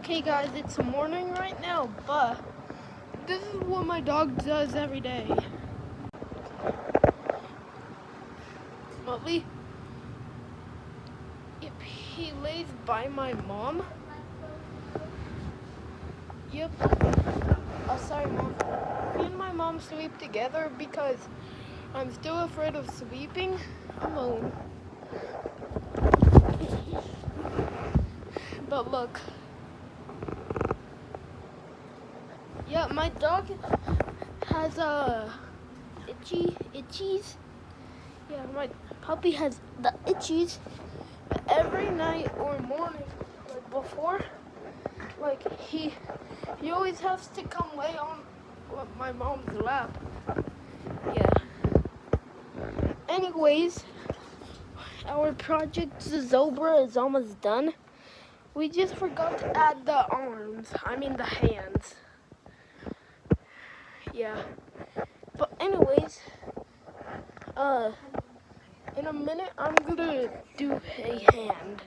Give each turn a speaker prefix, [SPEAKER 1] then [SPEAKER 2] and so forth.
[SPEAKER 1] Okay guys, it's morning right now, but this is what my dog does every day. Muttley, if he lays by my mom. Yep. Oh, sorry mom. Me and my mom sleep together because I'm still afraid of sleeping alone. But look. Yeah, my dog has itchies. Yeah, my puppy has the itchies every night or morning, like before. Like he always has to come lay on my mom's lap. Yeah. Anyways, our project Zobra is almost done. We just forgot to add the arms. I mean the hands. Yeah. But anyways, in a minute I'm gonna do a hand.